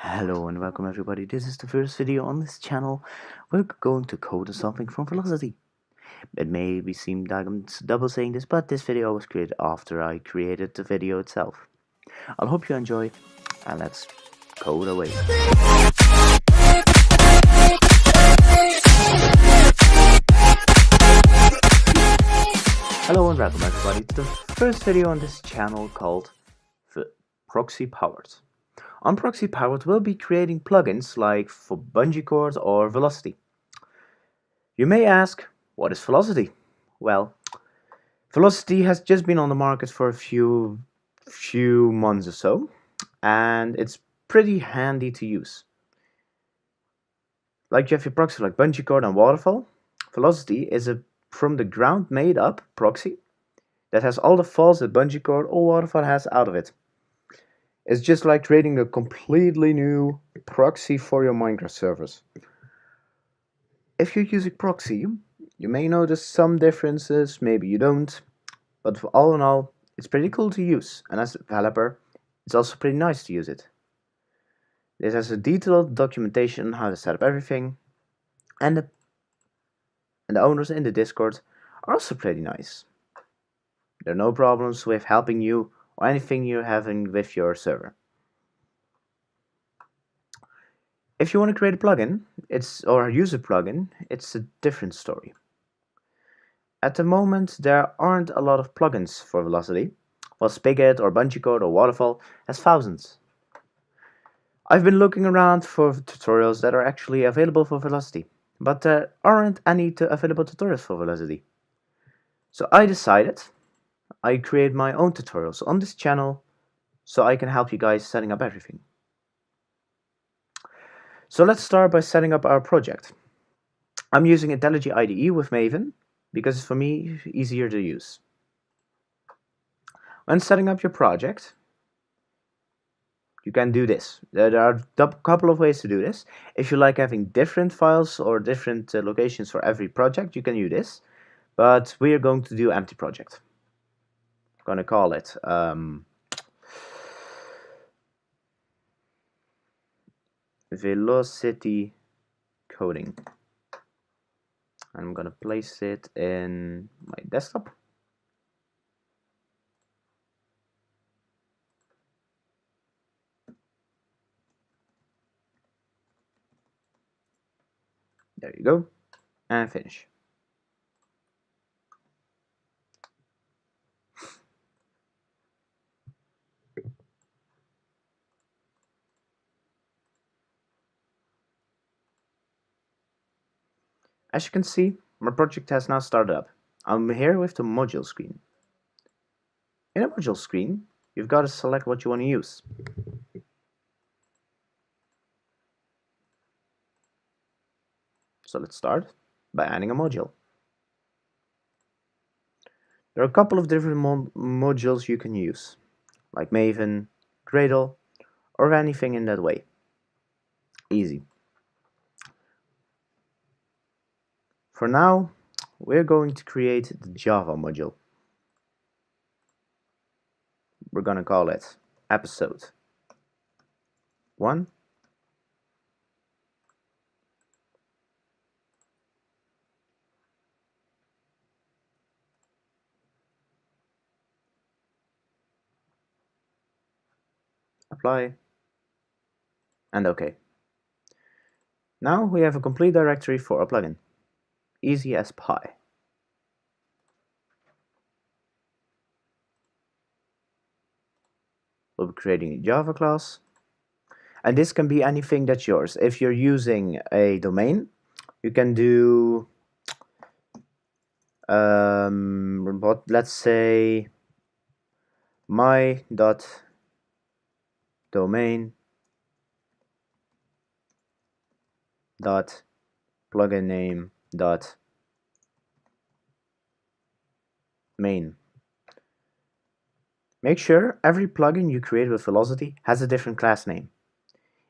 Hello and welcome everybody. This is the first video on this channel. We're going to code something from Velocity. It may be seem like I'm double saying this, but this video was created after I created the video itself. I hope you enjoy, and let's code away. Hello and welcome everybody to the first video on this channel called Proxy Powered. On Proxy Powered, we'll be creating plugins like for Bungee Cord or Velocity. You may ask, what is Velocity? Well, Velocity has just been on the market for a few months or so, and it's pretty handy to use. Like you have your proxy like Bungee Cord and Waterfall, Velocity is a from the ground made up proxy that has all the faults that Bungee Cord or Waterfall has out of it. It's just like creating a completely new proxy for your Minecraft servers. If you're using proxy, you may notice some differences, maybe you don't, but for all in all, it's pretty cool to use, and as a developer, it's also pretty nice to use it. This has a detailed documentation on how to set up everything, and the owners in the Discord are also pretty nice. There are no problems with helping you or anything you're having with your server. If you want to create a plugin, or use a plugin, it's a different story. At the moment, there aren't a lot of plugins for Velocity, while Spigot or Bungee Cord or Waterfall has thousands. I've been looking around for tutorials that are actually available for Velocity, but there aren't any available tutorials for Velocity. So I decided I'd create my own tutorials on this channel so I can help you guys setting up everything. So let's start by setting up our project. I'm using IntelliJ IDE with Maven because it's for me easier to use. When setting up your project, you can do this. There are a couple of ways to do this. If you like having different files or different locations for every project, you can use this. But we are going to do empty project. I'm going to call it Velocity Coding. I'm going to place it in my desktop. There you go. And finish. As you can see, my project has now started up. I'm here with the module screen. In a module screen, you've got to select what you want to use. So let's start by adding a module. There are a couple of different modules you can use, like Maven, Gradle, or anything in that way. Easy. For now, we're going to create the Java module. We're going to call it episode 1. Apply, and OK. Now we have a complete directory for a plugin. Easy as pie. We'll be creating a Java class, and this can be anything that's yours. If you're using a domain, you can do let's say my domain plugin name main. Make sure every plugin you create with Velocity has a different class name.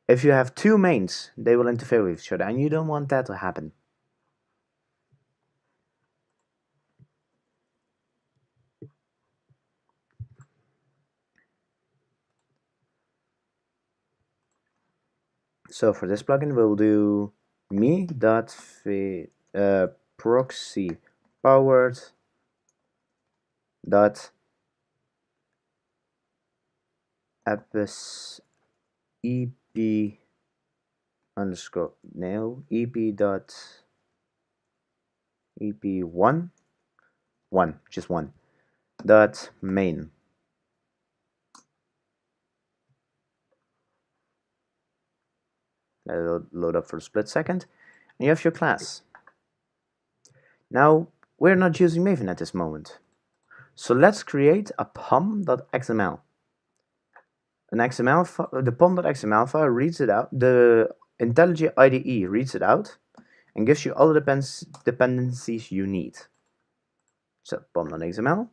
If you have two mains, they will interfere with each other, and you don't want that to happen. So for this plugin, we'll do proxy powered dot ep underscore no ep dot ep1 just one dot main. Let it load up for a split second, and you have your class. Now we're not using Maven at this moment, so let's create a pom.xml. The pom.xml file reads it out. The IntelliJ IDE reads it out and gives you all the dependencies you need. So pom.xml,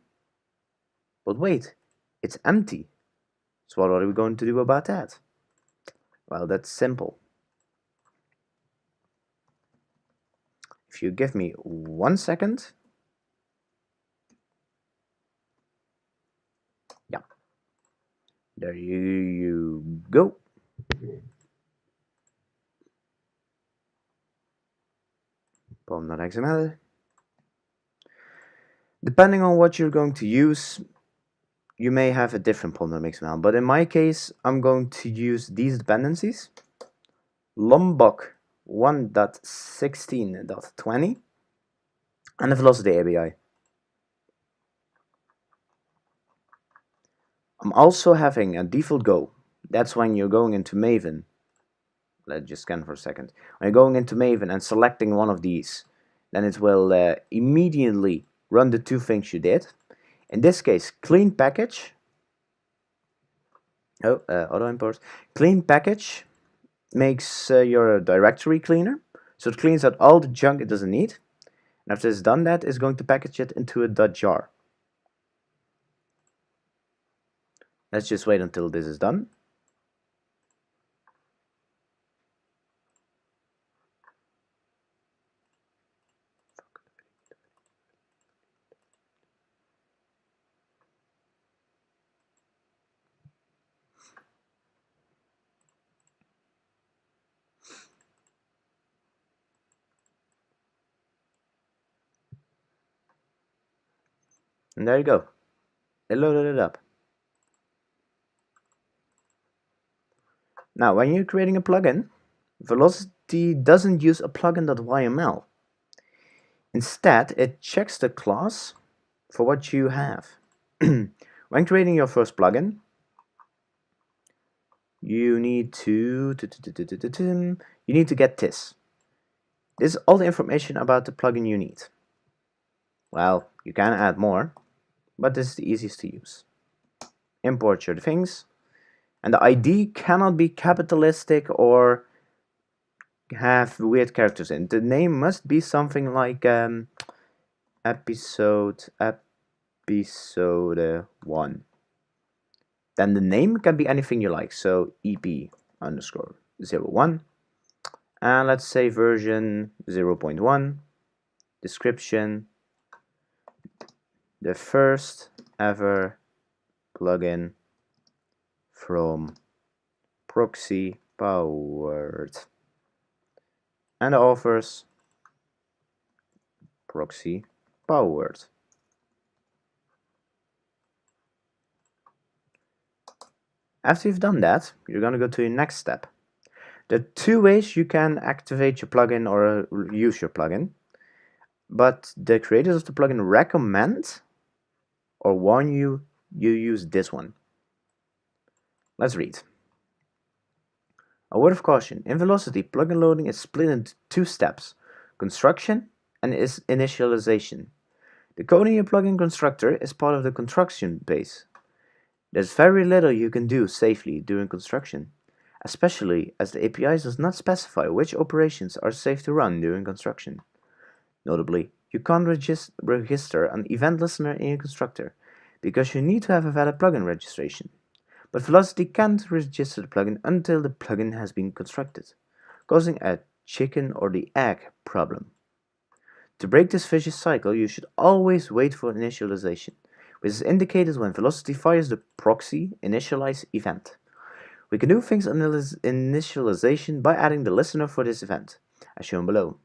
but wait, it's empty. So what are we going to do about that? Well, that's simple. If you give me 1 second, yeah, there you go. Pom.xml. Depending on what you're going to use, you may have a different pom.xml, but in my case, I'm going to use these dependencies: Lombok 1.16.20 and the Velocity API. I'm also having a default go. That's when you're going into Maven. Let's just scan for a second. When you're going into Maven and selecting one of these, then it will immediately run the two things you did. In this case, clean package. Auto import. Clean package makes your directory cleaner. So it cleans out all the junk it doesn't need. And after it's done that, it's going to package it into a .jar. Let's just wait until this is done. And there you go. It loaded it up. Now, when you're creating a plugin, Velocity doesn't use a plugin.yml. Instead, it checks the class for what you have. When creating your first plugin, you need to get this. This is all the information about the plugin you need. Well, you can add more, but this is the easiest to use. Import your things, and the ID cannot be capitalistic or have weird characters in. The name must be something like episode 1. Then the name can be anything you like, so EP_01, and let's say version 0.1, description, the first ever plugin from Proxy Powered, and the authors Proxy Powered. After you've done that, you're going to go to your next step. There are two ways you can activate your plugin or use your plugin, but the creators of the plugin recommend or warn you use this one. Let's read. A word of caution: in Velocity, plugin loading is split into two steps: construction and initialization. The code in your plugin constructor is part of the construction phase. There's very little you can do safely during construction, especially as the API does not specify which operations are safe to run during construction. Notably, you can't register an event listener in your constructor, because you need to have a valid plugin registration. But Velocity can't register the plugin until the plugin has been constructed, causing a chicken or the egg problem. To break this vicious cycle, you should always wait for initialization, which is indicated when Velocity fires the proxy initialize event. We can do things initialization by adding the listener for this event, as shown below.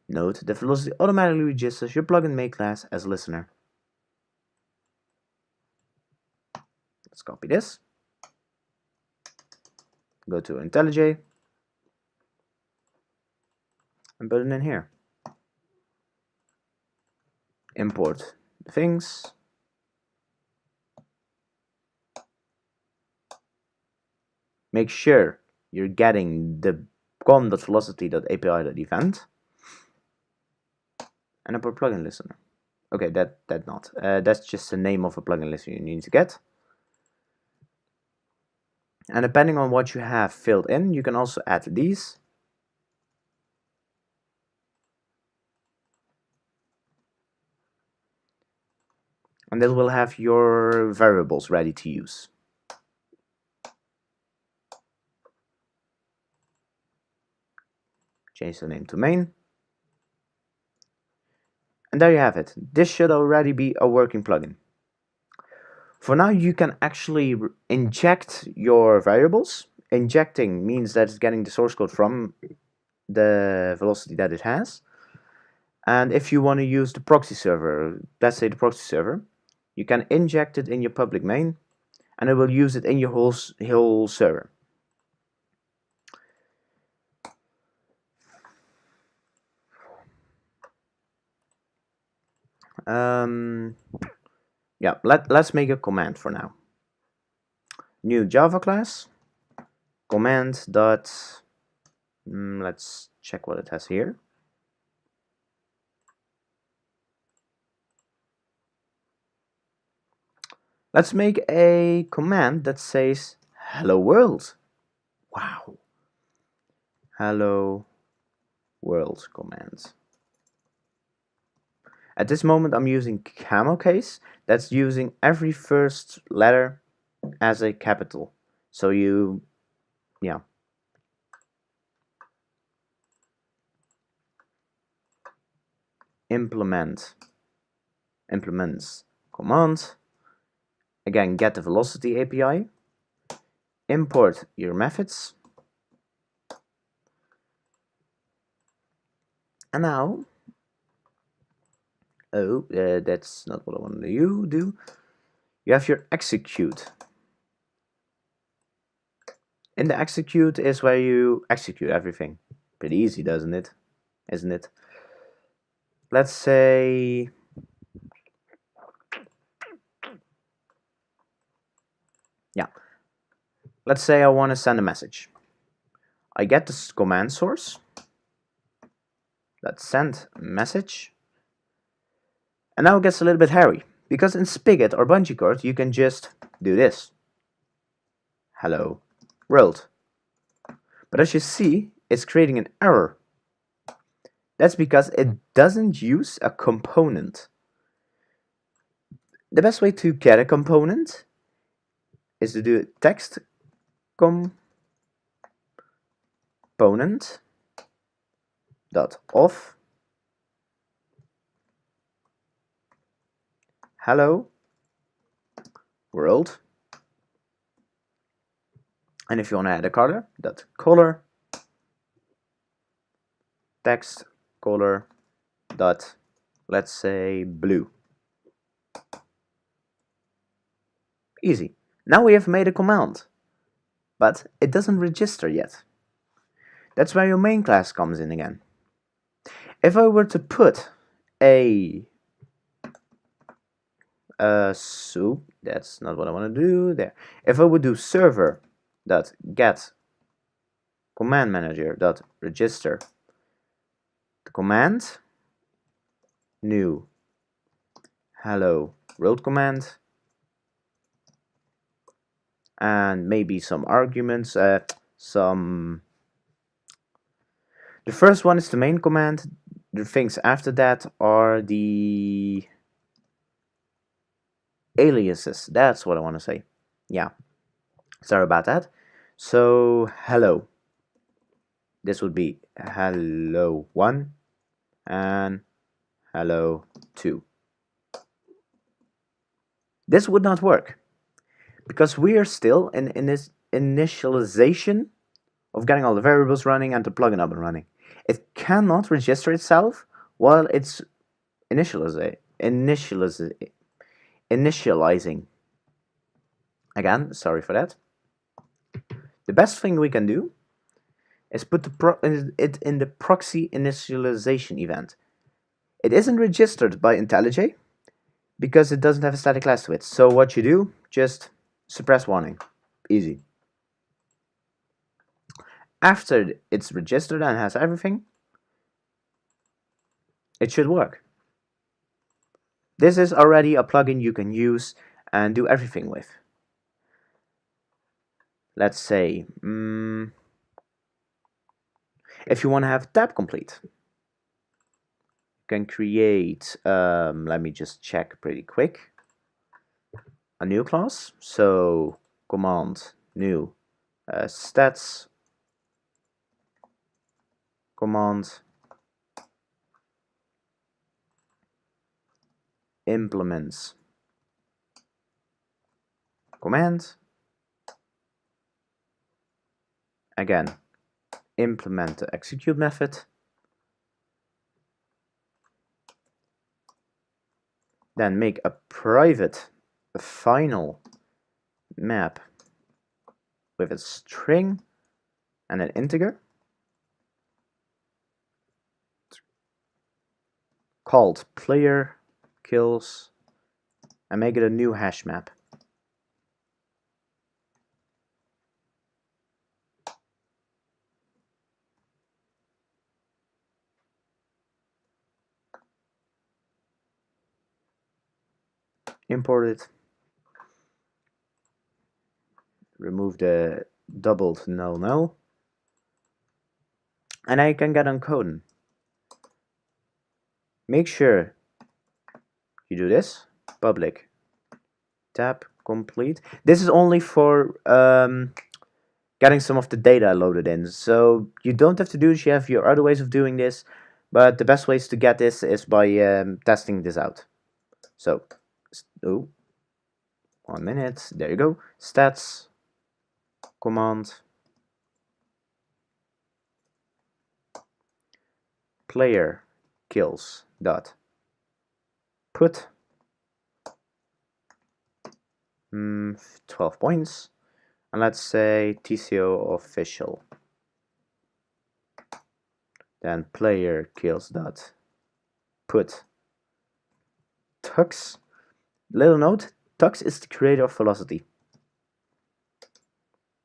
Note that Velocity automatically registers your plugin main class as listener. Let's copy this. Go to IntelliJ and put it in here. Import the things. Make sure you're getting the com.velocity.api.event and import plugin listener. Okay, that's just the name of a plugin listener you need to get. And depending on what you have filled in, you can also add these. And that will have your variables ready to use. Change the name to main. And there you have it. This should already be a working plugin. For now, you can actually inject your variables. Injecting means that it's getting the source code from the velocity that it has. And if you want to use the proxy server, let's say the proxy server, you can inject it in your public main, and it will use it in your whole server. Yeah, let's make a command for now. New Java class, command dot, let's check what it has here. Let's make a command that says hello world. Wow. Hello world command. At this moment I'm using camel case. That's using every first letter as a capital. So yeah. Implements command. Again, get the velocity API. Import your methods. And now, that's not what I want to do. You have your execute. In the execute is where you execute everything. Pretty easy, doesn't it? Isn't it? Let's say let's say I want to send a message. I get this command source. Let's send message. And now it gets a little bit hairy, because in Spigot or Bungee Cord you can just do this. Hello world. But as you see, it's creating an error. That's because it doesn't use a component. The best way to get a component is to do text component dot of hello world, and if you want to add a color, dot color text color dot, let's say, blue. Easy. Now we have made a command, but it doesn't register yet. That's where your main class comes in again. If I were to put a soup, that's not what I want to do there. If I would do server dot get command manager dot register the command, new hello world command, and maybe some arguments, the first one is the main command. The things after that are the aliases. That's what I want to say. Yeah, sorry about that. So hello, this would be hello 1 and hello 2. This would not work because we are still in this initialization of getting all the variables running and the plugin up and running. It cannot register itself while it's initializing. Again, sorry for that. The best thing we can do is put it in the proxy initialization event. It isn't registered by IntelliJ because it doesn't have a static class to it. So what you do, just suppress warning. Easy. After it's registered and has everything, it should work. This is already a plugin you can use and do everything with. Let's say, if you want to have tab complete, you can create, let me just check pretty quick, a new class. So command new stats, command implements command, again implement the execute method, then make a private final map with a string and an integer called player kills, and make it a new hash map. Import it, remove the doubled null null, and I can get on coding. Make sure you do this, public tab complete. This is only for getting some of the data loaded in, so you don't have to do this. You have your other ways of doing this, but the best ways to get this is by testing this out. So, oh, 1 minute, there you go, stats, command, player kills dot put 12 points, and let's say TCO official. Then player kills dot put Tux. Little note, Tux is the creator of Velocity.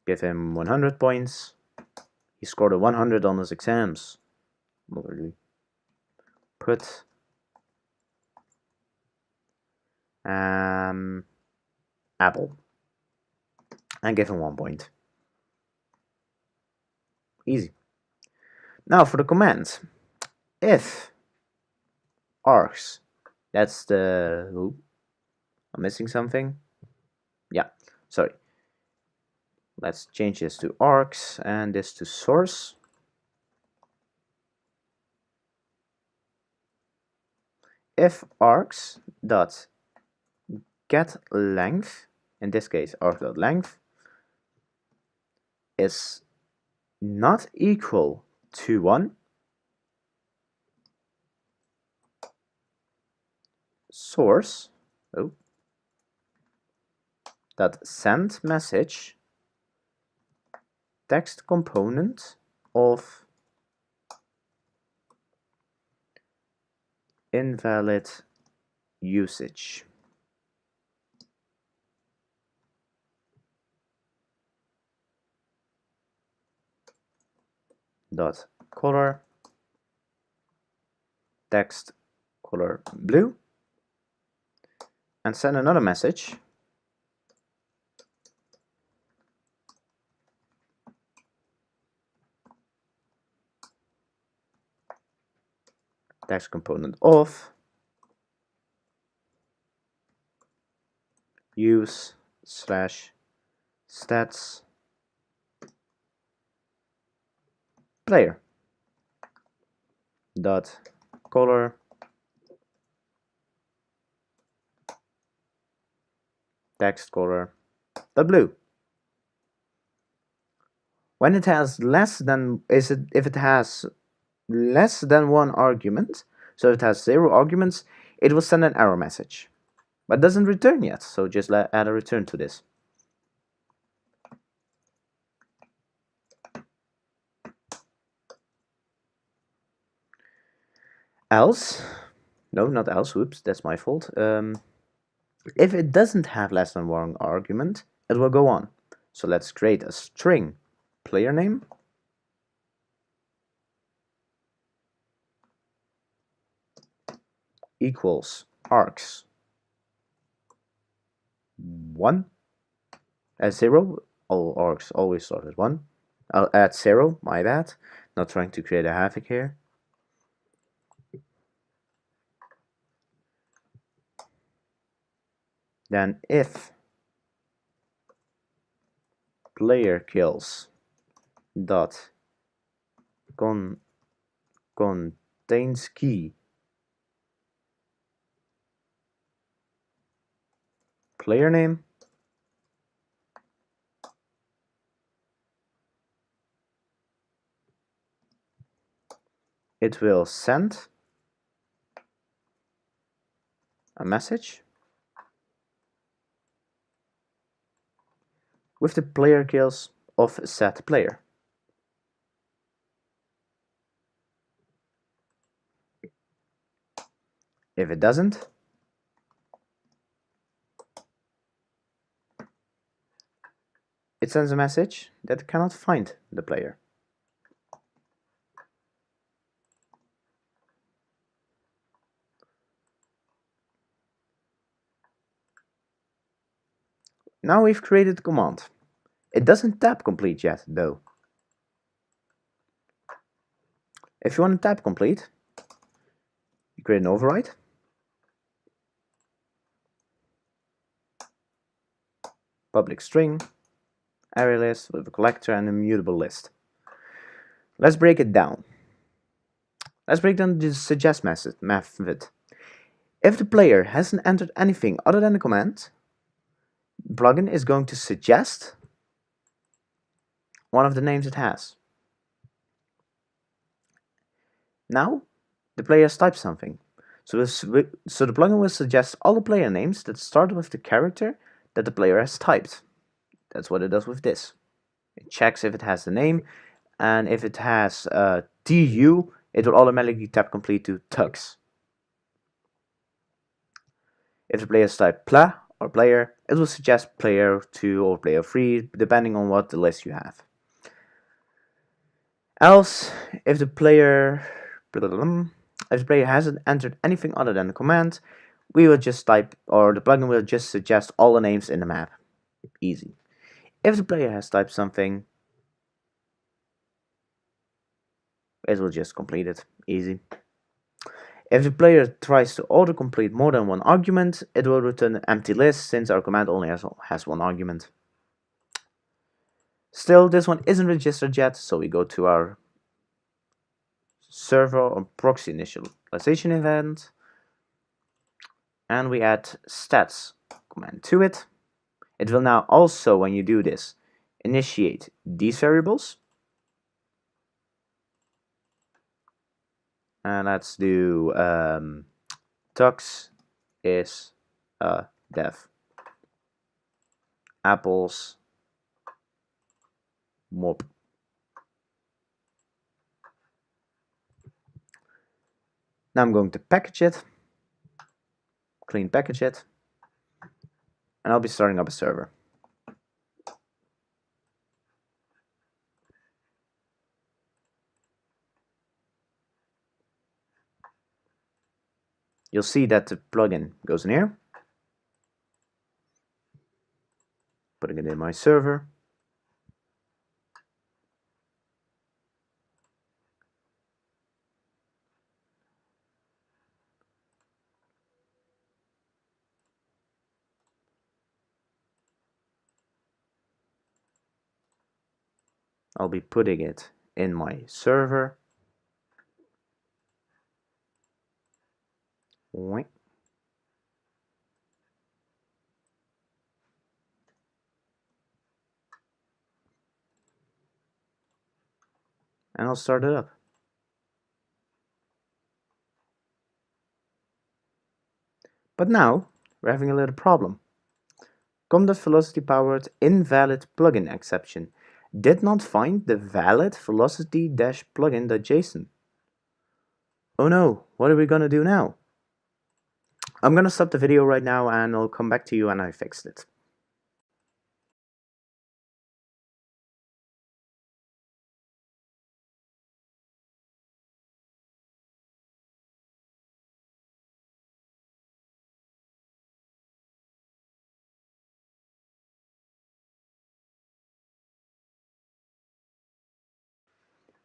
Give him 100 points. He scored a 100 on his exams. Literally. Put Apple. And give him 1 point. Easy. Now for the command. If args, that's the... Ooh, I'm missing something. Yeah, sorry. Let's change this to args and this to source. If args dot get length, in this case args dot length, is not equal to 1, source that send message text component of invalid usage. Dot color text color blue, and send another message text component of use slash stats player dot color text color dot blue. When it has less than if it has less than one argument, so if it has 0 arguments, it will send an error message, but doesn't return yet. So just add a return to this. Else, no, not else. Whoops, that's my fault. If it doesn't have less than one argument, it will go on. So let's create a string player name equals args 1 as 0. All args always start at 1. I'll add 0, my bad. Not trying to create a havoc here. Then if player kills dot contains key player name, it will send a message with the player kills of said player. If it doesn't, it sends a message that it cannot find the player. Now we've created the command. It doesn't tab complete yet, though. If you want to tab complete, you create an override. Public string, array list with a collector and a mutable list. Let's break it down. Let's break down the suggest method. If the player hasn't entered anything other than the command, the plugin is going to suggest one of the names it has. Now, the player has typed something. So the plugin will suggest all the player names that start with the character that the player has typed. That's what it does with this. It checks if it has the name, and if it has TU, it will automatically tab complete to tux. If the player has typed pla or player, it will suggest player 2 or player 3, depending on what the list you have. Else, if the player hasn't entered anything other than the command, we will just type, or the plugin will just suggest all the names in the map. Easy. If the player has typed something, it will just complete it. Easy. If the player tries to autocomplete more than one argument, it will return an empty list since our command only has one argument. Still, this one isn't registered yet, so we go to our server or proxy initialization event, and we add stats command to it. It will now also, when you do this, initiate these variables. And let's do tux is a dev. Apples mop. Now I'm going to package it, clean package it, and I'll be starting up a server. You'll see that the plugin goes in here. Putting it in my server. I'll be putting it in my server. and I'll start it up. But now we're having a little problem. Com.velocity powered invalid plugin exception did not find the valid velocity-plugin.json. Oh no, what are we gonna do now? I'm gonna stop the video right now and I'll come back to you when I fixed it.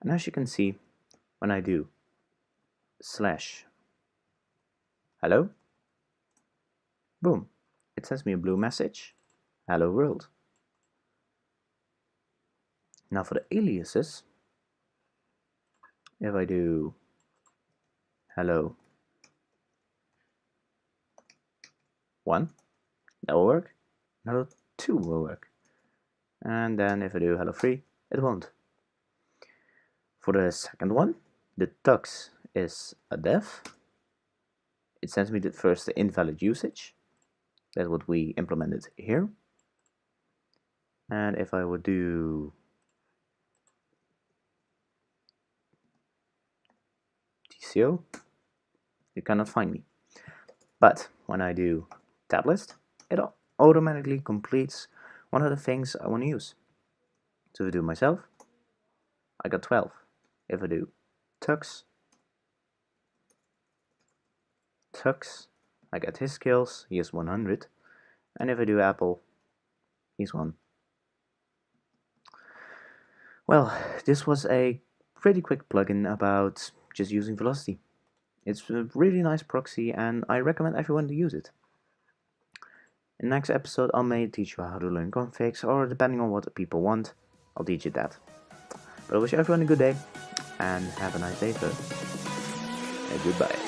And as you can see, when I do /hello, boom, it sends me a blue message, hello world. Now for the aliases, if I do hello 1, that will work, hello 2 will work, and then if I do hello 3, it won't. For the second one, the tux is a def. It sends me first the invalid usage. That's what we implemented here. And if I would do TCO, you cannot find me. But when I do tab list, it automatically completes one of the things I want to use. So if I do myself, I got 12. If I do tux, I get his skills, he is 100. And if I do Apple, he's 1. Well, this was a pretty quick plugin about just using Velocity. It's a really nice proxy and I recommend everyone to use it. In the next episode I may teach you how to learn configs, or depending on what people want, I'll teach you that. But I wish everyone a good day and have a nice day first. And goodbye.